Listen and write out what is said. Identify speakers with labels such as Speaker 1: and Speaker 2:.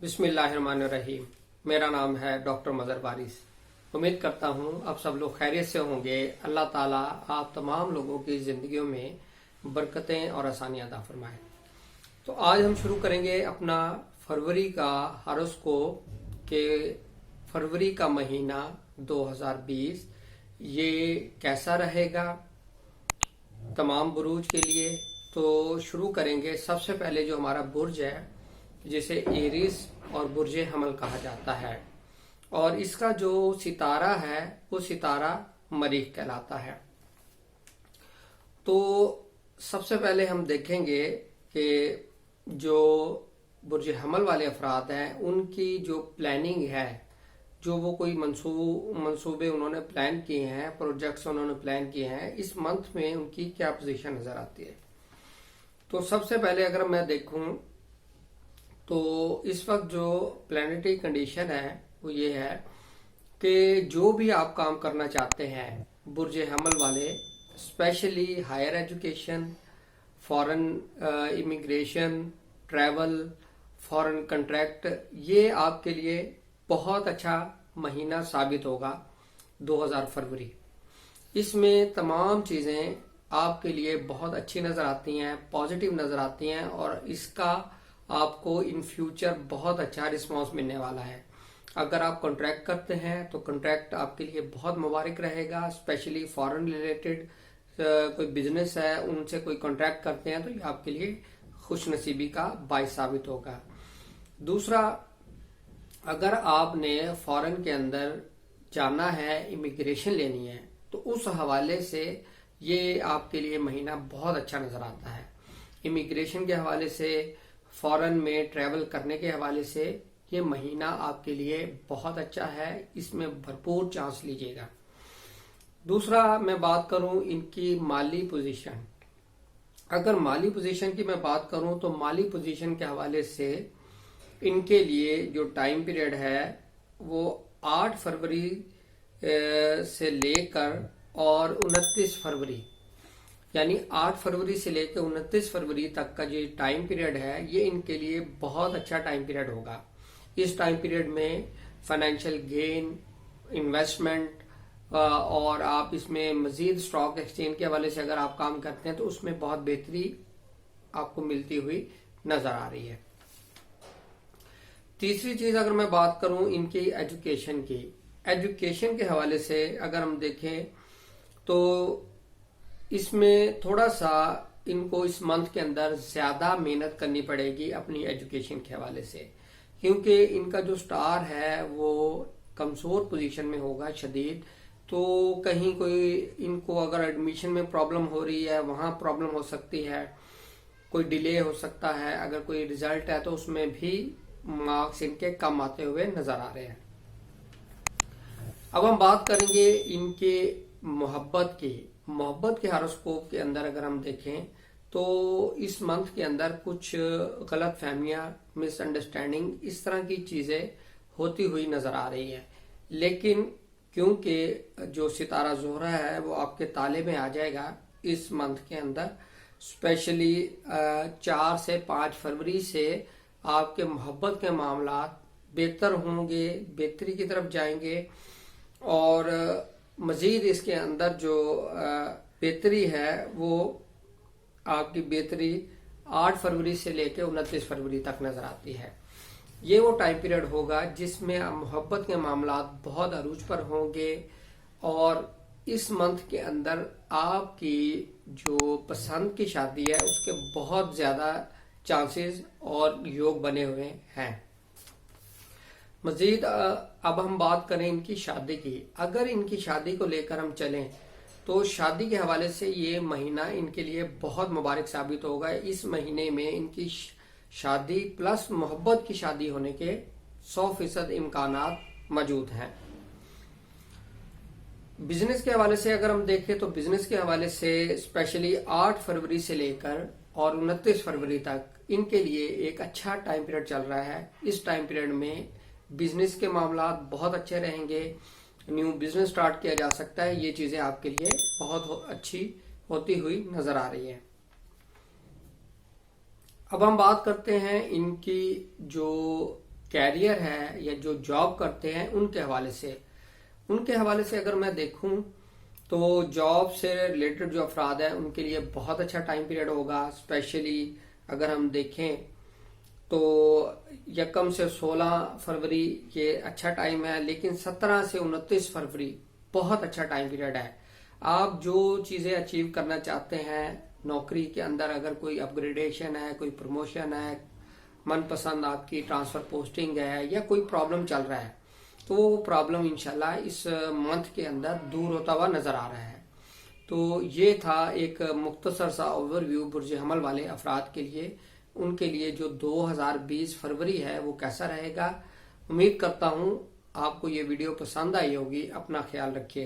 Speaker 1: बिस्मिल्लाहिर्रहमानिर्रहीम। मेरा नाम है डॉक्टर मजहर वारिस। उम्मीद करता हूँ आप सब लोग खैरियत से होंगे। अल्लाह ताला आप तमाम लोगों की ज़िंदगियों में बरकतें और आसानियाँ अता फरमाए। तो आज हम शुरू करेंगे अपना फरवरी का हॉरोस्कोप के फरवरी का महीना 2020 ये कैसा रहेगा तमाम बुरूज के लिए। तो शुरू करेंगे। सबसे पहले जो हमारा बुर्ज है जिसे एरिस और बुर्ज हमल कहा जाता है, और इसका जो सितारा है वो सितारा मरीख कहलाता है। तो सबसे पहले हम देखेंगे कि जो बुर्ज हमल वाले अफराद हैं उनकी जो प्लानिंग है, जो वो कोई मंसूबे उन्होंने प्लान किए हैं, प्रोजेक्ट्स उन्होंने प्लान किए हैं, इस मंथ में उनकी क्या पोजीशन नजर आती है। तो सबसे पहले अगर मैं देखूं तो इस वक्त जो प्लानिटरी कंडीशन है वो ये है कि जो भी आप काम करना चाहते हैं बुर्ज हमल वाले, specially higher education, foreign immigration, travel, foreign contract, ये आपके लिए बहुत अच्छा महीना साबित होगा 2000 फरवरी। इसमें तमाम चीज़ें आपके लिए बहुत अच्छी नज़र आती हैं, पॉजिटिव नज़र आती हैं, और इसका आपको इन फ्यूचर बहुत अच्छा रिस्पांस मिलने वाला है। अगर आप कॉन्ट्रैक्ट करते हैं तो कॉन्ट्रैक्ट आपके लिए बहुत मुबारक रहेगा। स्पेशली फॉरेन रिलेटेड कोई बिजनेस है, उनसे कोई कॉन्ट्रैक्ट करते हैं तो ये आपके लिए खुश नसीबी का बायस साबित होगा। दूसरा, अगर आपने फॉरेन के अंदर जाना है, इमिग्रेशन लेनी है, तो उस हवाले से ये आपके लिए महीना बहुत अच्छा नजर आता है। इमिग्रेशन के हवाले से, फॉरेन में ट्रैवल करने के हवाले से ये महीना आपके लिए बहुत अच्छा है, इसमें भरपूर चांस लीजिएगा। दूसरा, मैं बात करूं इनकी माली पोजीशन। अगर माली पोजीशन की मैं बात करूं तो माली पोजीशन के हवाले से इनके लिए जो टाइम पीरियड है वो 8 फरवरी से लेकर और 29 फरवरी, यानी 8 फरवरी से लेकर 29 फरवरी तक का जो टाइम पीरियड है ये इनके लिए बहुत अच्छा टाइम पीरियड होगा। इस टाइम पीरियड में फाइनेंशियल गेन, इन्वेस्टमेंट, और आप इसमें मजीद स्टॉक एक्सचेंज के हवाले से अगर आप काम करते हैं तो उसमें बहुत बेहतरी आपको मिलती हुई नजर आ रही है। तीसरी चीज अगर मैं बात करूं इनकी एजुकेशन की, एजुकेशन के हवाले से अगर हम देखें तो इसमें थोड़ा सा इनको इस मंथ के अंदर ज्यादा मेहनत करनी पड़ेगी अपनी एजुकेशन के हवाले से, क्योंकि इनका जो स्टार है वो कमजोर पोजीशन में होगा शदीद। तो कहीं कोई इनको अगर एडमिशन में प्रॉब्लम हो रही है वहां प्रॉब्लम हो सकती है, कोई डिले हो सकता है। अगर कोई रिजल्ट है तो उसमें भी मार्क्स इनके कम आते हुए नजर आ रहे हैं। अब हम बात करेंगे इनके मोहब्बत के हॉरोस्कोप के अंदर अगर हम देखें तो इस मंथ के अंदर कुछ गलत फहमियां, मिसअंडरस्टैंडिंग, इस तरह की चीजें होती हुई नजर आ रही है। लेकिन क्योंकि जो सितारा ज़ोहरा है वो आपके ताले में आ जाएगा इस मंथ के अंदर, स्पेशली 4 से 5 फरवरी से आपके मोहब्बत के मामला बेहतर होंगे, बेहतरी की तरफ जाएंगे। और मजीद इसके अंदर जो बेहतरी है वो आपकी बेहतरी 8 फरवरी से लेकर 29 फरवरी तक नजर आती है। ये वो टाइम पीरियड होगा जिसमें मोहब्बत के मामला बहुत अरूज पर होंगे, और इस मंथ के अंदर आपकी जो पसंद की शादी है उसके बहुत ज्यादा चांसेस और योग बने हुए हैं। मजीद अब हम बात करें इनकी शादी की। अगर इनकी शादी को लेकर हम चलें तो शादी के हवाले से ये महीना इनके लिए बहुत मुबारक साबित होगा। इस महीने में इनकी शादी प्लस मोहब्बत की शादी होने के 100% इम्कानात मौजूद हैं। बिजनेस के हवाले से अगर हम देखें तो बिजनेस के हवाले से स्पेशली 8 फरवरी से लेकर और 29 फरवरी तक इनके लिए एक अच्छा टाइम पीरियड चल रहा है। इस टाइम पीरियड में बिजनेस के मामला बहुत अच्छे रहेंगे, न्यू बिजनेस स्टार्ट किया जा सकता है। ये चीजें आपके लिए बहुत अच्छी होती हुई नजर आ रही है। अब हम बात करते हैं इनकी जो कैरियर है या जो जॉब करते हैं उनके हवाले से अगर मैं देखूं तो जॉब से रिलेटेड जो अफराद हैं उनके लिए बहुत अच्छा टाइम पीरियड होगा। स्पेशली अगर हम देखें तो 1 से 16 फरवरी ये अच्छा टाइम है, लेकिन 17 से 29 फरवरी बहुत अच्छा टाइम पीरियड है। आप जो चीज़ें अचीव करना चाहते हैं नौकरी के अंदर, अगर कोई अपग्रेडेशन है, कोई प्रमोशन है, मनपसंद आपकी ट्रांसफर पोस्टिंग है या कोई प्रॉब्लम चल रहा है, तो वो प्रॉब्लम इंशाल्लाह इस मंथ के अंदर दूर होता हुआ नजर आ रहा है। तो ये था एक मुख्तसर सा ओवरव्यू बुर्ज हमल वाले अफराद के लिए, उनके लिए जो 2020 फरवरी है वो कैसा रहेगा। उम्मीद करता हूँ आपको ये वीडियो पसंद आई होगी। अपना ख्याल रखिए।